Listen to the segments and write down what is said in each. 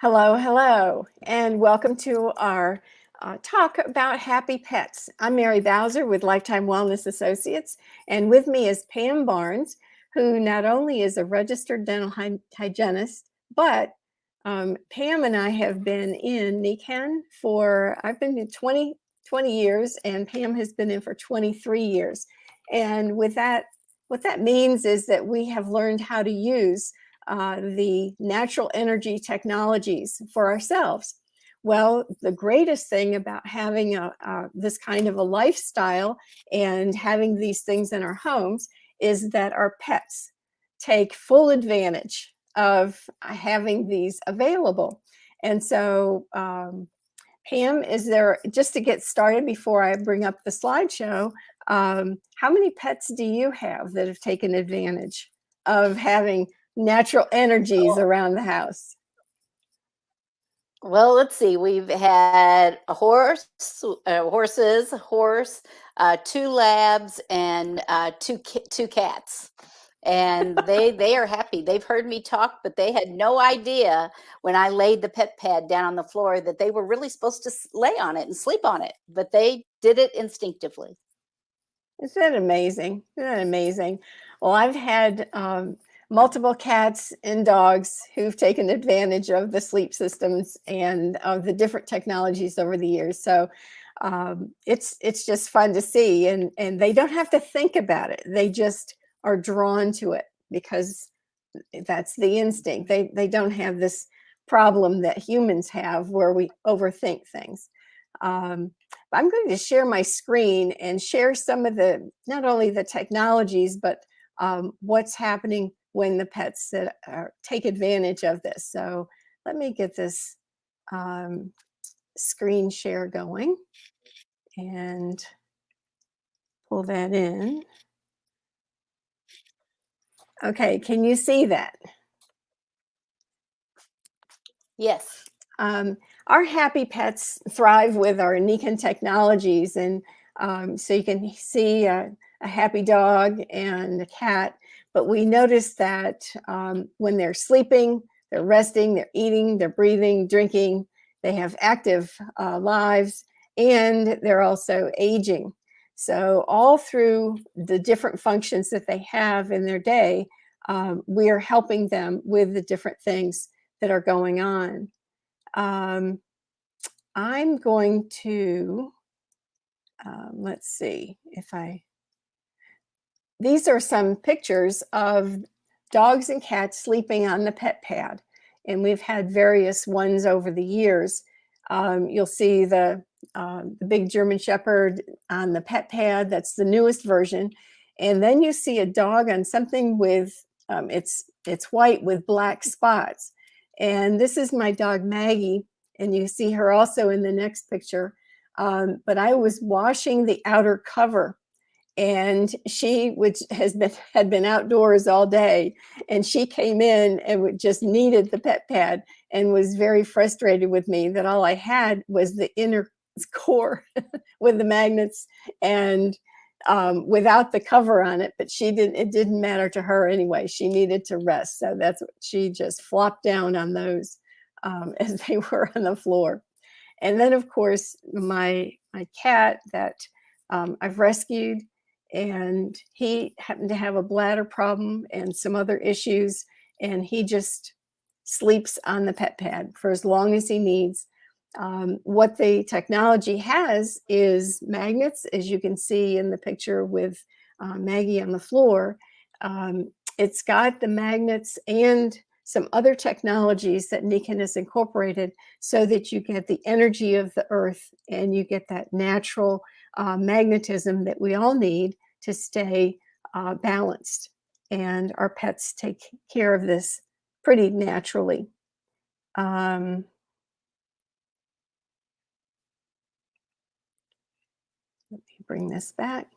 Hello, hello, and welcome to our talk about happy pets. I'm Mary Bowser with Lifetime Wellness Associates, and with me is Pam Barnes, who not only is a registered dental hygienist, but Pam and I have been in NECAN I've been in 20 years, and Pam has been in for 23 years. And with that, what that means is that we have learned how to use the natural energy technologies for ourselves. Well, the greatest thing about having this kind of a lifestyle and having these things in our homes is that our pets take full advantage of having these available. And so, Pam, is there, just to get started before I bring up the slideshow, how many pets do you have that have taken advantage of having natural energies around the house? Well, let's see. We've had a horse, horses, two labs, and two cats. And they are happy. They've heard me talk, but they had no idea when I laid the pet pad down on the floor that they were really supposed to lay on it and sleep on it. But they did it instinctively. Isn't that amazing? Isn't that amazing? Well, I've had multiple cats and dogs who've taken advantage of the sleep systems and of the different technologies over the years. So it's just fun to see, and they don't have to think about it. They just are drawn to it because that's the instinct. They don't have this problem that humans have where we overthink things. I'm going to share my screen and share some of not only the technologies, but what's happening when the pets that take advantage of this. So let me get this screen share going and pull that in. Okay, can you see that? Yes. Our happy pets thrive with our NECAN technologies, and so you can see a happy dog and a cat, but we notice that when they're sleeping, they're resting, they're eating, they're breathing, drinking, they have active lives, and they're also aging. So all through the different functions that they have in their day, we are helping them with the different things that are going on. I'm going to, let's see these are some pictures of dogs and cats sleeping on the pet pad. And we've had various ones over the years. You'll see the big German Shepherd on the pet pad. That's the newest version. And then you see a dog on something with, it's white with black spots. And this is my dog Maggie. And you see her also in the next picture. But I was washing the outer cover, and she, which had been outdoors all day, and she came in and just needed the pet pad and was very frustrated with me that all I had was the inner core with the magnets and without the cover on it. But it didn't matter to her anyway. She needed to rest, so that's what she just flopped down on those as they were on the floor. And then, of course, my cat that I've rescued, and he happened to have a bladder problem and some other issues, and he just sleeps on the pet pad for as long as he needs. What the technology has is magnets, as you can see in the picture with Maggie on the floor. It's got the magnets and some other technologies that NECAN has incorporated so that you get the energy of the earth and you get that natural magnetism that we all need to stay balanced. And our pets take care of this pretty naturally. Let me bring this back.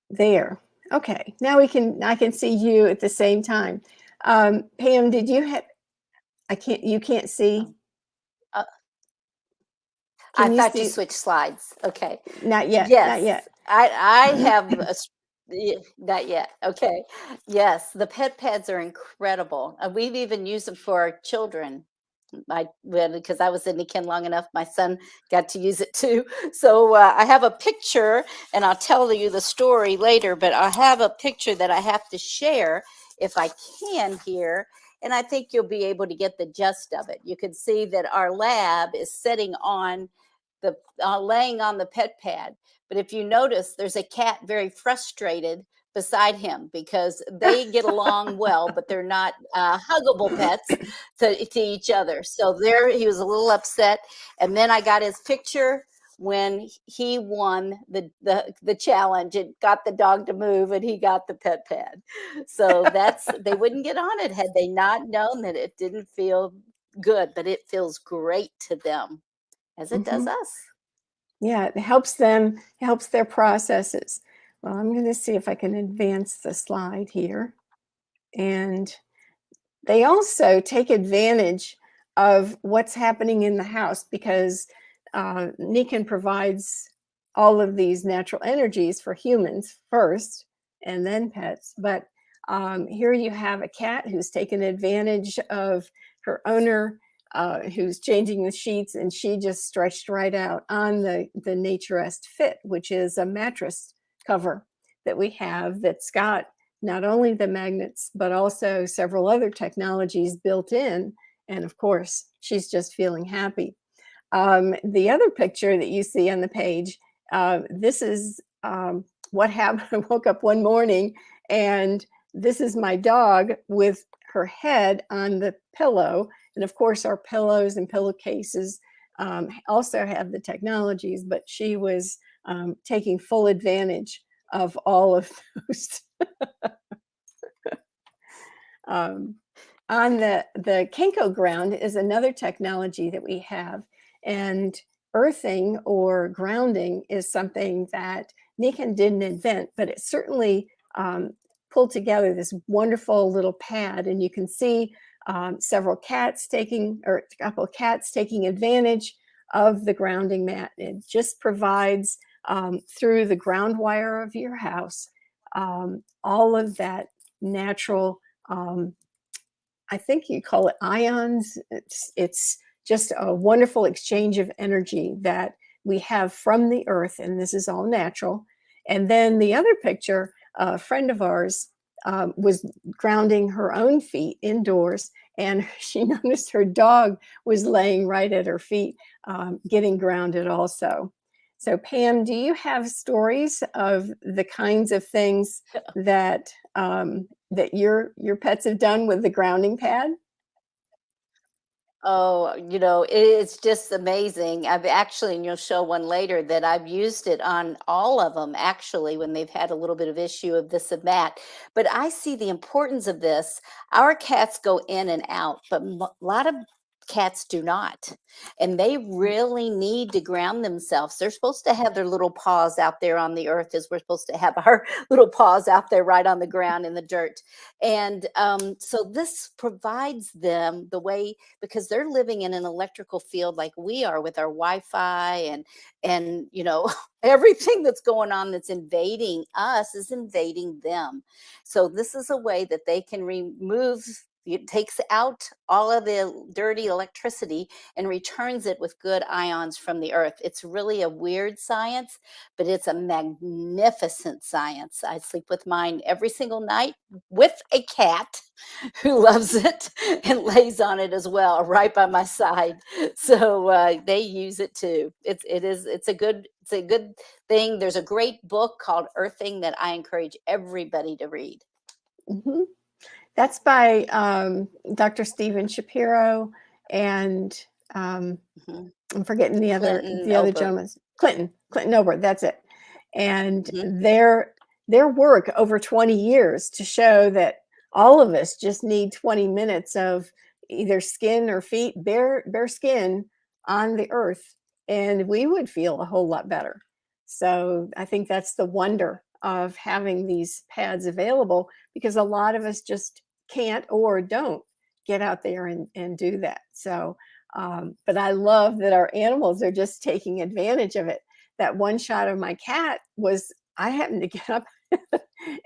There. Okay, now I can see you at the same time. Pam, did you have, you can't see? I thought you switched slides. Okay. Not yet, Yes. not yet. I have Not yet. Okay. Yes, the pet pads are incredible. We've even used them for our children. Because I was in the kin long enough, my son got to use it too. So I have a picture, and I'll tell you the story later. But I have a picture that I have to share if I can here, and I think you'll be able to get the gist of it. You can see that our lab is sitting on the laying on the pet pad. But if you notice, there's a cat very frustrated beside him because they get along well, but they're not huggable pets to each other. So there he was a little upset. And then I got his picture when he won the challenge. It got the dog to move and he got the pet pad. So that's they wouldn't get on it had they not known that it didn't feel good, but it feels great to them as it does Mhm. us. Yeah, it helps them, helps their processes. Well, I'm going to see if I can advance the slide here. And they also take advantage of what's happening in the house because Nikan provides all of these natural energies for humans first and then pets. But here you have a cat who's taken advantage of her owner who's changing the sheets, and she just stretched right out on the Naturest Fit, which is a mattress cover that we have that's got not only the magnets, but also several other technologies built in. And of course, she's just feeling happy. The other picture that you see on the page, this is what happened. I woke up one morning and this is my dog with her head on the pillow. And of course, our pillows and pillowcases also have the technologies, but she was taking full advantage of all of those. Um, on the Kenko ground is another technology that we have, and earthing or grounding is something that Nikan didn't invent, but it certainly pulled together this wonderful little pad, and you can see several cats taking, or a couple of cats taking advantage of the grounding mat. It just provides through the ground wire of your house all of that natural I think you call it ions. It's just a wonderful exchange of energy that we have from the earth, and this is all natural. And then the other picture, a friend of ours was grounding her own feet indoors, and she noticed her dog was laying right at her feet, getting grounded also. So, Pam, do you have stories of the kinds of things that that your pets have done with the grounding pad? Oh, it's just amazing. I've actually, and you'll show one later that I've used it on all of them actually when they've had a little bit of issue of this and that. But I see the importance of this. Our cats go in and out, but a lot of cats do not. And they really need to ground themselves. They're supposed to have their little paws out there on the earth as we're supposed to have our little paws out there right on the ground in the dirt. And so this provides them the way because they're living in an electrical field like we are with our Wi-Fi and everything that's going on that's invading us is invading them. So this is a way that they can remove it takes out all of the dirty electricity and returns it with good ions from the earth. It's really a weird science, but it's a magnificent science. I sleep with mine every single night with a cat who loves it and lays on it as well, right by my side. So they use it too. It's a good thing. There's a great book called Earthing that I encourage everybody to read. Mhm. That's by Dr. Stephen Shapiro and Mhm. I'm forgetting Clinton the other Ober. gentleman's Clinton Ober. That's it. And Mhm. their work over 20 years to show that all of us just need 20 minutes of either skin or feet, bare skin on the earth, and we would feel a whole lot better. So I think that's the wonder of having these pads available because a lot of us just can't or don't get out there and do that. So but I love that our animals are just taking advantage of it. That one shot of my cat was I happened to get up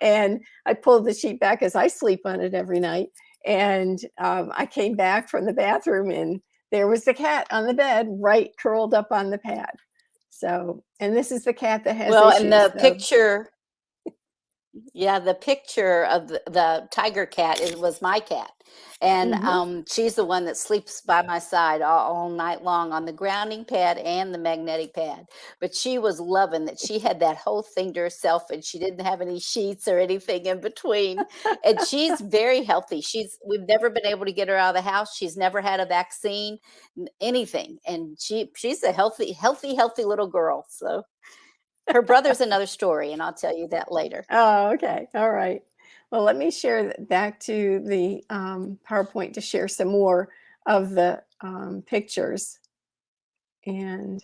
And I pulled the sheet back as I sleep on it every night. And I came back from the bathroom and there was the cat on the bed, right curled up on the pad. So, and this is the cat that has Well, and issues. the So, picture, yeah, the picture of the tiger cat was my cat, and mhm. she's the one that sleeps by my side all night long on the grounding pad and the magnetic pad. But she was loving that she had that whole thing to herself, and she didn't have any sheets or anything in between. And she's very healthy. We've never been able to get her out of the house. She's never had a vaccine, anything, and she's a healthy little girl. So her brother's another story, and I'll tell you that later. Oh, okay. All right. Well, let me share back to the PowerPoint to share some more of the pictures. And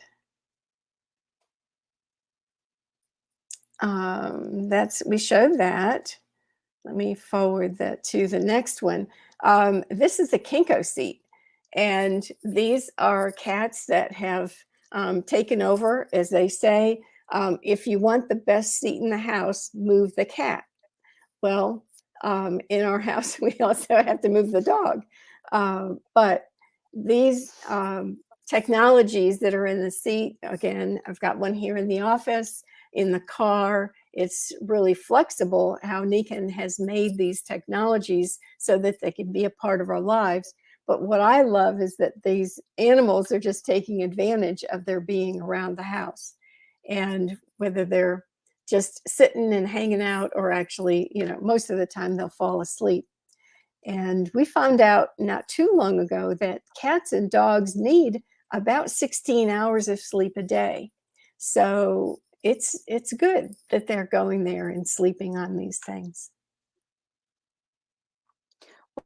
we showed that. Let me forward that to the next one. This is the Kinko seat. And these are cats that have taken over, as they say. If you want the best seat in the house, move the cat. Well, in our house, we also have to move the dog. But these technologies that are in the seat, again, I've got one here in the office, in the car. It's really flexible how Nikon has made these technologies so that they can be a part of our lives. But what I love is that these animals are just taking advantage of their being around the house. And whether they're just sitting and hanging out, or actually, most of the time they'll fall asleep. And we found out not too long ago that cats and dogs need about 16 hours of sleep a day. So it's good that they're going there and sleeping on these things.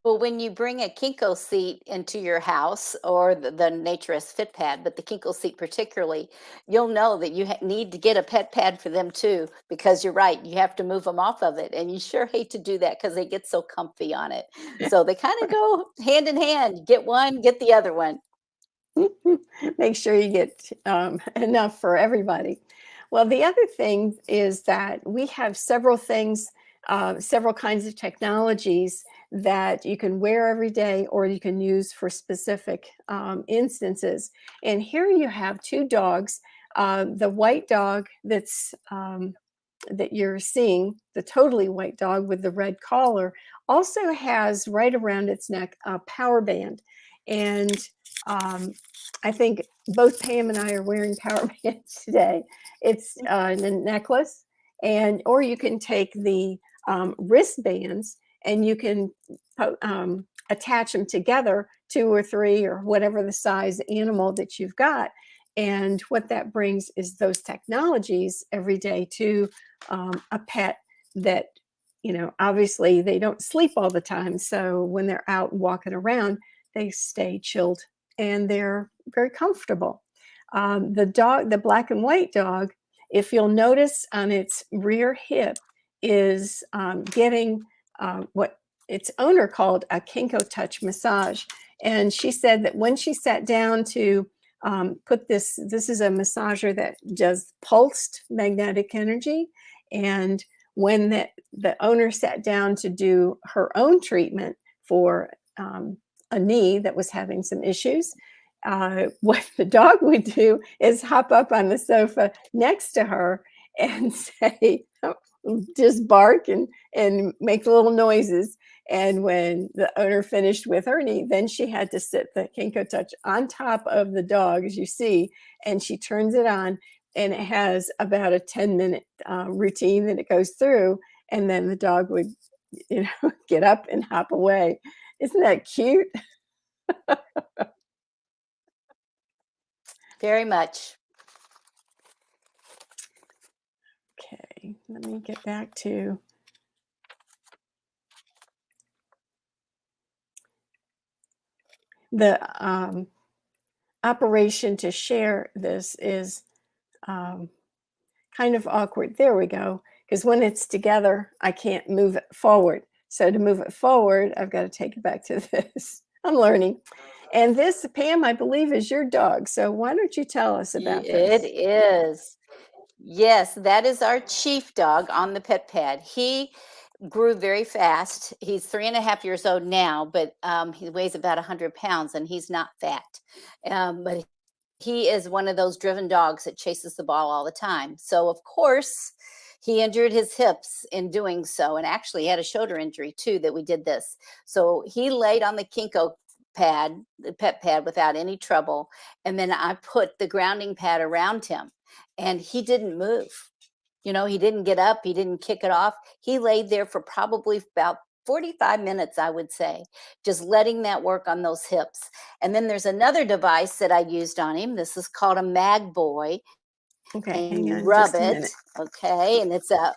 Well, when you bring a Kinko seat into your house or the Naturist Fit Pad, but the Kinko seat particularly, you'll know that you need to get a pet pad for them too, because you're right, you have to move them off of it. And you sure hate to do that because they get so comfy on it. So they kind of go hand in hand. Get one, get the other one. Make sure you get enough for everybody. Well, the other thing is that we have several things, several kinds of technologies that you can wear every day or you can use for specific instances. And here you have two dogs. The white dog that you're seeing, the totally white dog with the red collar, also has right around its neck a power band. And um, I think both Pam and I are wearing power bands today. It's a necklace, or you can take the wristbands and you can attach them together, two or three or whatever the size animal that you've got. And what that brings is those technologies every day to a pet that, obviously they don't sleep all the time. So when they're out walking around, they stay chilled and they're very comfortable. The black and white dog, if you'll notice on its rear hip, is getting what its owner called a Kinko touch massage. And she said that when she sat down to put this is a massager that does pulsed magnetic energy. And when the owner sat down to do her own treatment for a knee that was having some issues, what the dog would do is hop up on the sofa next to her and say, just bark and make little noises. And when the owner finished with her knee, then she had to sit the Kinko Touch on top of the dog, as you see, and she turns it on, and it has about a 10-minute routine that it goes through, and then the dog would, get up and hop away. Isn't that cute? Very much. Okay, let me get back to the operation to share this is kind of awkward. There we go. Because when it's together, I can't move it forward. So to move it forward, I've got to take it back to this. I'm learning. And this, Pam, I believe, is your dog. So why don't you tell us about It this? is. Yes, that is our chief dog on the pet pad. He grew very fast. He's 3.5 years old now, but he weighs about 100 pounds and he's not fat. But he is one of those driven dogs that chases the ball all the time. So, of course, he injured his hips in doing so, and actually had a shoulder injury too that we did this. So he laid on the Kinko pad, the pet pad, without any trouble. And then I put the grounding pad around him, and he didn't move. He didn't get up, he didn't kick it off. He laid there for probably about 45 minutes, I would say, just letting that work on those hips. And then there's another device that I used on him. This is called a Mag Boy, Okay, and hang you on rub just a it, minute. okay? And it's a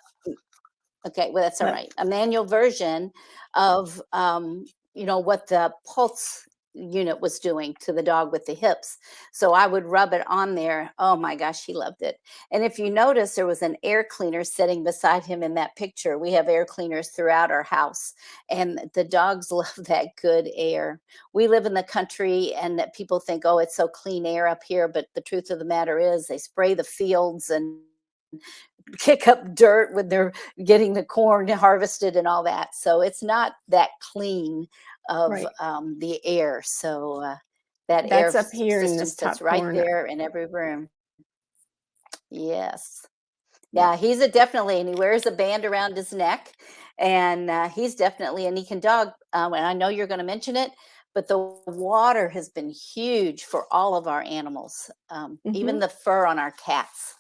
Okay, well, that's all Let, right. A manual version of, what the pulse unit was doing to the dog with the hips. So I would rub it on there. Oh my gosh, he loved it. And if you notice, there was an air cleaner sitting beside him in that picture. We have air cleaners throughout our house, and the dogs love that good air. We live in the country, and that people think, oh, it's so clean air up here. But the truth of the matter is, they spray the fields and kick up dirt when they're getting the corn harvested and all that. So it's not that clean of right, the air. So that that's up here in system this sits top right corner. there in every room. Yes. Yeah. Yeah, he's a definitely, and he wears a band around his neck, and he's definitely a Nikan dog. And I know you're going to mention it, but the water has been huge for all of our animals, even Hmm. the fur on our cats.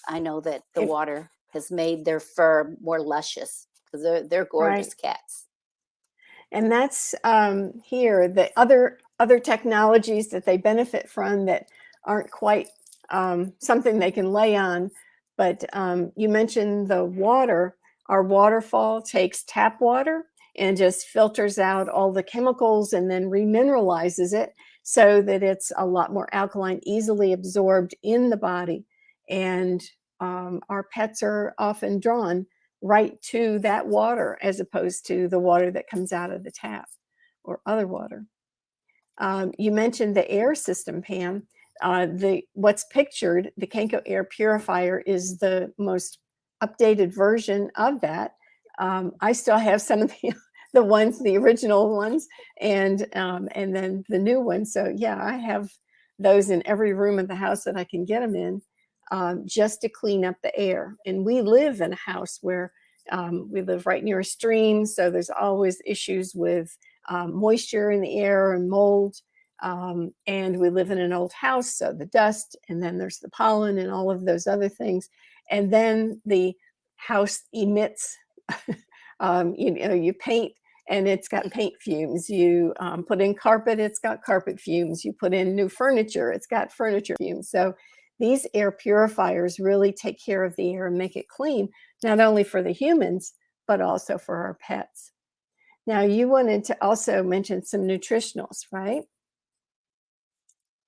I know that the water has made their fur more luscious because they're Right. gorgeous cats. And that's here the other technologies that they benefit from that aren't quite something they can lay on. But you mentioned the water. Our waterfall takes tap water and just filters out all the chemicals and then remineralizes it so that it's a lot more alkaline, easily absorbed in the body. And our pets are often drawn right to that water as opposed to the water that comes out of the tap or other water. You mentioned the air system, Pam. The what's pictured, the Kenko air purifier, is the most updated version of that. I still have some of the ones, the original ones, and then the new ones. So yeah, I have those in every room of the house that I can get them in, just to clean up the air. And we live in a house where we live right near a stream, so there's always issues with moisture in the air and mold. And we live in an old house, so the dust, and then there's the pollen and all of those other things. And then the house emits, you paint and it's got paint fumes. You put in carpet, it's got carpet fumes. You put in new furniture, it's got furniture fumes. So these air purifiers really take care of the air and make it clean, not only for the humans, but also for our pets. Now, you wanted to also mention some nutritionals, right?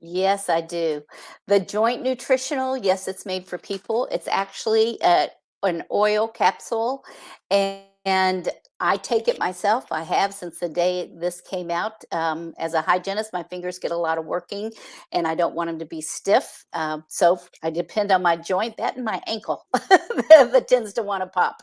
Yes, I do. The joint nutritional, yes, it's made for people. It's actually an oil capsule, and I take it myself. I have since the day this came out. As a hygienist, my fingers get a lot of working, and I don't want them to be stiff. So I depend on my joint, that and my ankle that tends to want to pop.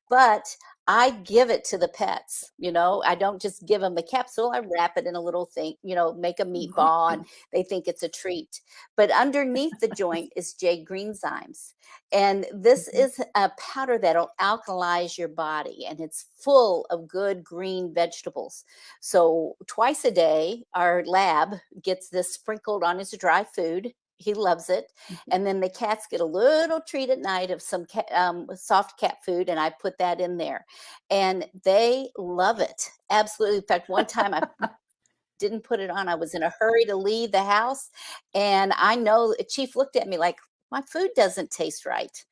But I give it to the pets. I don't just give them the capsule. I wrap it in a little thing, make a meatball, and Mhm. they think it's a treat. But underneath the joint is J Greenzymes. And this Mhm. is a powder that'll alkalize your body, and it's full of good green vegetables. So twice a day, our lab gets this sprinkled on his dry food. He loves it. Mhm. And then the cats get a little treat at night of some soft cat food, and I put that in there. And they love it. Absolutely. In fact, one time I didn't put it on. I was in a hurry to leave the house, and I know Chief looked at me like, "My food doesn't taste right."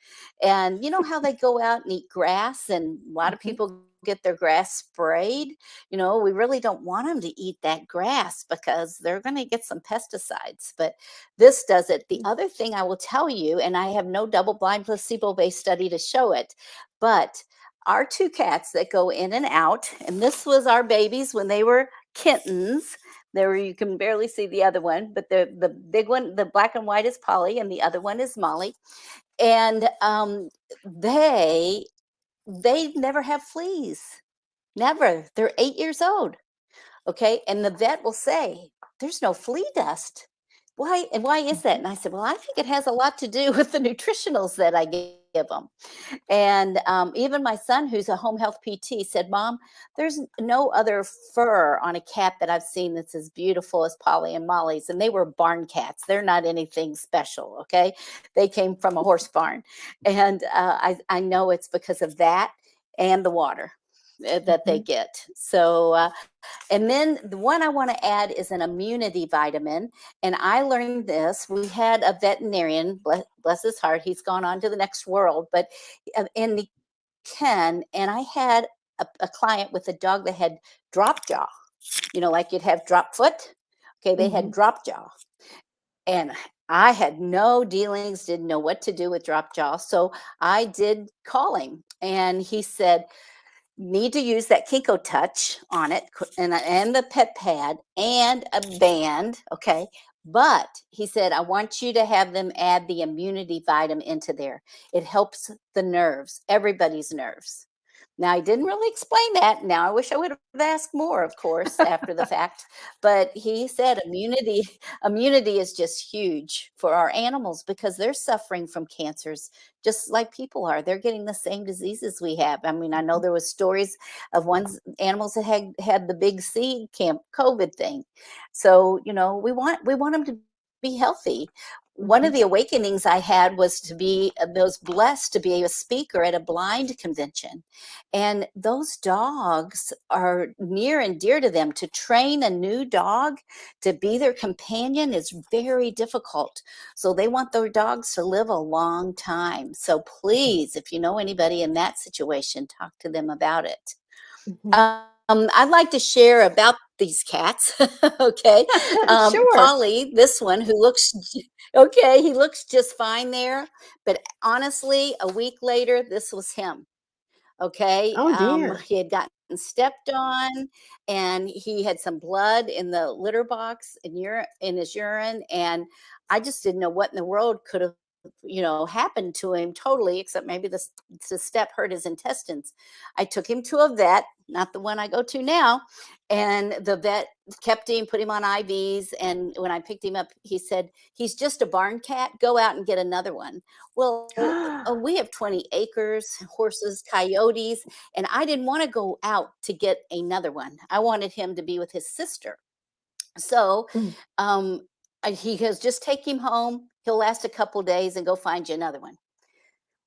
And you know how they go out and eat grass, and a lot of Mhm. people get their grass sprayed. We really don't want them to eat that grass because they're going to get some pesticides. But this does it. The other thing I will tell you, and I have no double-blind placebo-based study to show it, but our two cats that go in and out, and this was our babies when they were kittens. There you can barely see the other one, but the big one, the black and white is Polly, and the other one is Molly. And they they never have fleas. Never. They're 8 years old. Okay. And the vet will say, there's no flea dust. Why? And why is that? Mhm. And I said, well, I think it has a lot to do with the nutritionals that I give them. And even my son, who's a home health PT, said, Mom, there's no other fur on a cat that I've seen that's as beautiful as Polly and Molly's. And they were barn cats. They're not anything special. Okay. They came from a horse barn. And I know it's because of that and the water that they Mhm. get. So, and then the one I want to add is an immunity vitamin. And I learned this. We had a veterinarian, bless his heart, he's gone on to the next world, but in the Ken, and I had a client with a dog that had drop jaw, like you'd have drop foot. Okay, they had Mhm. drop jaw. And I had no dealings, didn't know what to do with drop jaw. So I did call him, and he said, need to use that Kinko Touch on it and the pet pad and a band. Okay. But he said, I want you to have them add the immunity vitamin into there. It helps the nerves, everybody's nerves. Now, I didn't really explain that. Now, I wish I would have asked more, of course, after the fact. But he said immunity is just huge for our animals because they're suffering from cancers just like people are. They're getting the same diseases we have. I mean, I know Mhm. there was stories of animals that had the big C camp COVID thing. So, we want them to be healthy. One of Mhm. the awakenings I had was to be was blessed to be a speaker at a blind convention. And those dogs are near and dear to them. To train a new dog to be their companion is very difficult. So they want their dogs to live a long time. So please, if you know anybody in that situation, talk to them about it. Mhm. I'd like to share about these cats. Okay. Sure. Polly, this one who looks okay, he looks just fine there. But honestly, a week later, this was him. Okay. Oh, dear. He had gotten stepped on, and he had some blood in the litter box in his urine. And I just didn't know what in the world could have, happened to him totally, except maybe the step hurt his intestines. I took him to a vet, not the one I go to now. And the vet kept him, put him on IVs. And when I picked him up, he said, he's just a barn cat. Go out and get another one. Well, we have 20 acres, horses, coyotes, and I didn't want to go out to get another one. I wanted him to be with his sister. So Mm. um, he goes, just take him home. He'll last a couple days and go find you another one.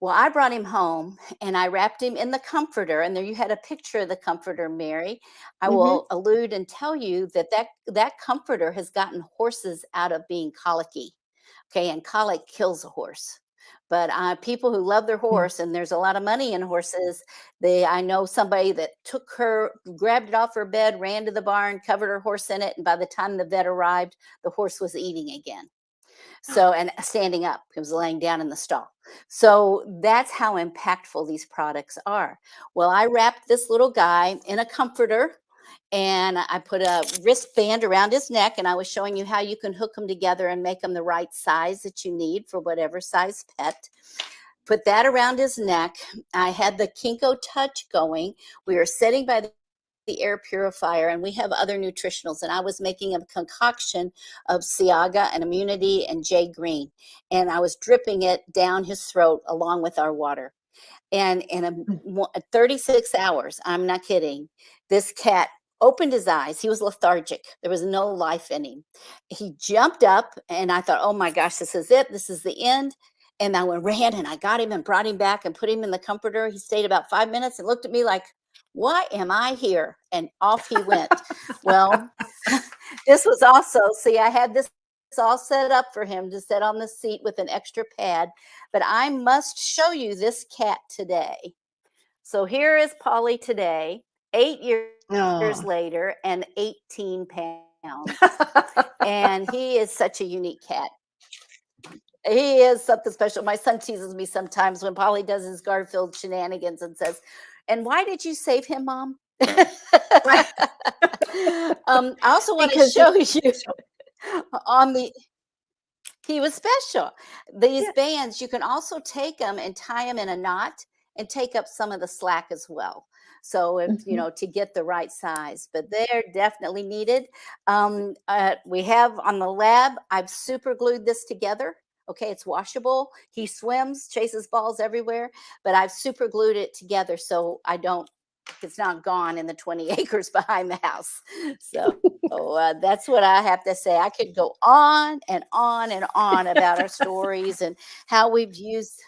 Well, I brought him home and I wrapped him in the comforter. And there you had a picture of the comforter, Mary. I Mhm. will allude and tell you that comforter has gotten horses out of being colicky. Okay, and colic kills a horse. But people who love their Mm. horse, and there's a lot of money in horses. I know somebody that took her, grabbed it off her bed, ran to the barn, covered her horse in it, and by the time the vet arrived, the horse was eating again. So, and standing up, it was laying down in the stall. So that's how impactful these products are. Well, I wrapped this little guy in a comforter, and I put a wristband around his neck, and I was showing you how you can hook them together and make them the right size that you need for whatever size pet. Put that around his neck. I had the Kinko Touch going. We were sitting by the air purifier, and we have other nutritionals, and I was making a concoction of Siaga and Immunity and J Green, and I was dripping it down his throat along with our water. And in Mm. 36 hours, I'm not kidding, this cat opened his eyes. He was lethargic. There was no life in him. He jumped up, and I thought, oh my gosh, this is it. This is the end. And I went, ran, and I got him and brought him back and put him in the comforter. He stayed about 5 minutes and looked at me like, why am I here? And off he went. Well, this was also, see, I had this all set up for him to sit on the seat with an extra pad, but I must show you this cat today. So here is Polly today, 8 years Aw. later, and 18 pounds. And he is such a unique cat. He is something special. My son teases me sometimes when Polly does his Garfield shenanigans and says, and why did you save him, Mom? I also want to Because he show you special. on the he was special. These Yeah. bands, you can also take them and tie them in a knot and take up some of the slack as well. So if you Mhm. know to get the right size, but they're definitely needed. We have on the lab. I've super glued this together. Okay, it's washable. He swims, chases balls everywhere, but I've super glued it together so I don't. It's not gone in the 20 acres behind the house. So that's what I have to say. I could go on and on and on about our stories and how we've used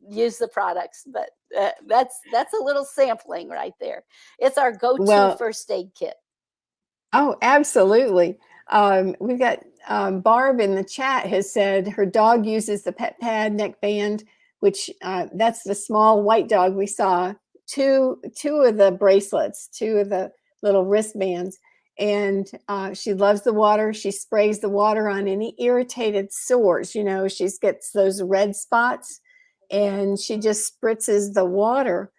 the products, but that's a little sampling right there. It's our go-to Well, first aid kit. oh, absolutely. We've got Barb in the chat has said her dog uses the pet pad neck band, which that's the small white dog we saw. Two of the bracelets, two of the little wristbands, and she loves the water. She sprays the water on any irritated sores. You know, she gets those red spots, and she just spritzes the water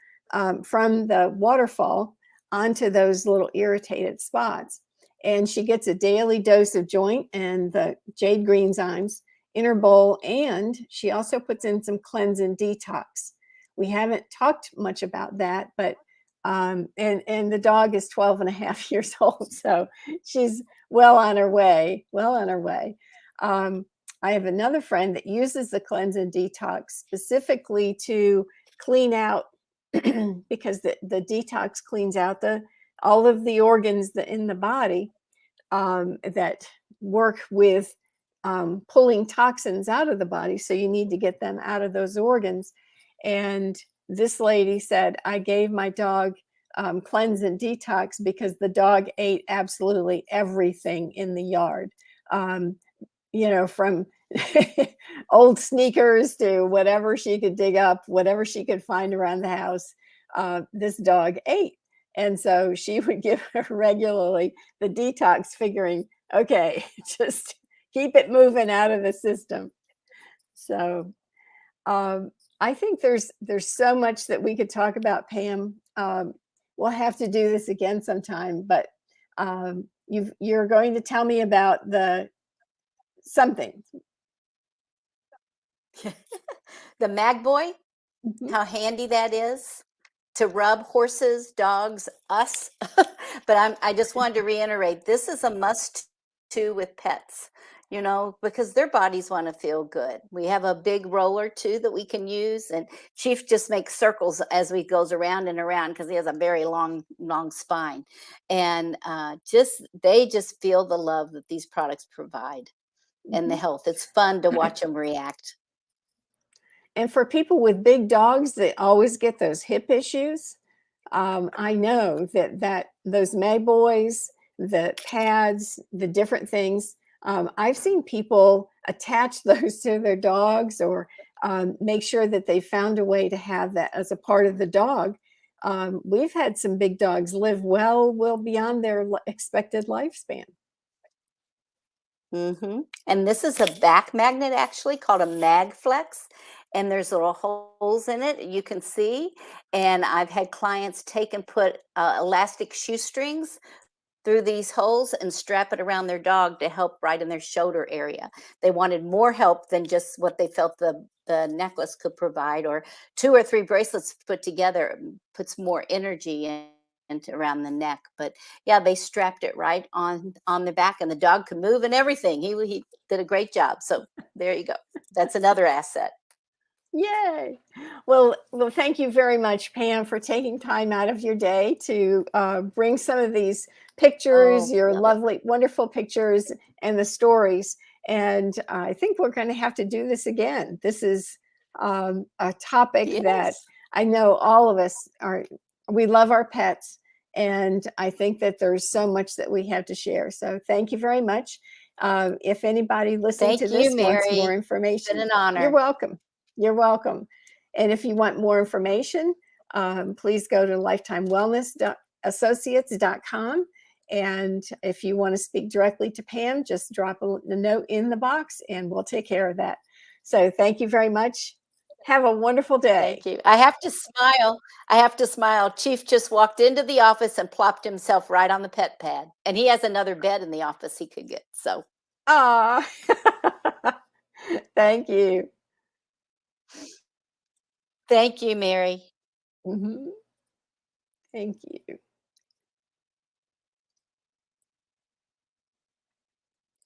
from the waterfall onto those little irritated spots. And she gets a daily dose of joint and the jade greenzymes in her bowl. And she also puts in some cleanse and detox. We haven't talked much about that, but and the dog is 12 and a half years old. So she's well on her way, well on her way. I have another friend that uses the cleanse and detox specifically to clean out because the detox cleans out all of the organs in the body that work with pulling toxins out of the body. So you need to get them out of those organs. And this lady said, I gave my dog cleanse and detox because the dog ate absolutely everything in the yard. Um, you know, from old sneakers to whatever she could dig up, whatever she could find around the house, this dog ate. And so she would give her regularly the detox, figuring, okay, just keep it moving out of the system. So um, I think there's so much that we could talk about, Pam. We'll have to do this again sometime, but you're going to tell me about the something. The Mag Boy, Mhm. how handy that is to rub horses, dogs, us. But I just wanted to reiterate this is a must too with pets, you know, because their bodies want to feel good. We have a big roller too that we can use, and Chief just makes circles as he goes around and around because he has a very long spine, and just they just feel the love that these products provide and the Mhm. health. It's fun to watch them react. And for people with big dogs that always get those hip issues, I know that those May boys, the pads, the different things, I've seen people attach those to their dogs or make sure that they found a way to have that as a part of the dog. We've had some big dogs live well beyond their expected lifespan. And this is a back magnet actually called a Magflex. And there's little holes in it you can see. And I've had clients take and put elastic shoestrings through these holes and strap it around their dog to help right in their shoulder area. They wanted more help than just what they felt the necklace could provide, or two or three bracelets put together puts more energy in into around the neck. But yeah, they strapped it right on the back, and the dog could move and everything. He did a great job. So there you go. That's another asset. Yay. Well, thank you very much, Pam, for taking time out of your day to bring some of these pictures, Oh, your love it. lovely, wonderful pictures, and the stories. And I think we're going to have to do this again. This is a topic that Yes. I know all of us are, we love our pets. And I think that there's so much that we have to share. So thank you very much. If anybody listening to Thank you, this wants more Mary. It's been information, an you're honor. welcome. You're welcome. And if you want more information, please go to lifetimewellness.associates.com. And if you want to speak directly to Pam, just drop a note in the box and we'll take care of that. So thank you very much. Have a wonderful day. Thank you. I have to smile. I have to smile. Chief just walked into the office and plopped himself right on the pet pad. And he has another bed in the office he could get. So Ah, thank you. thank you, Mary. Mhm. Thank you.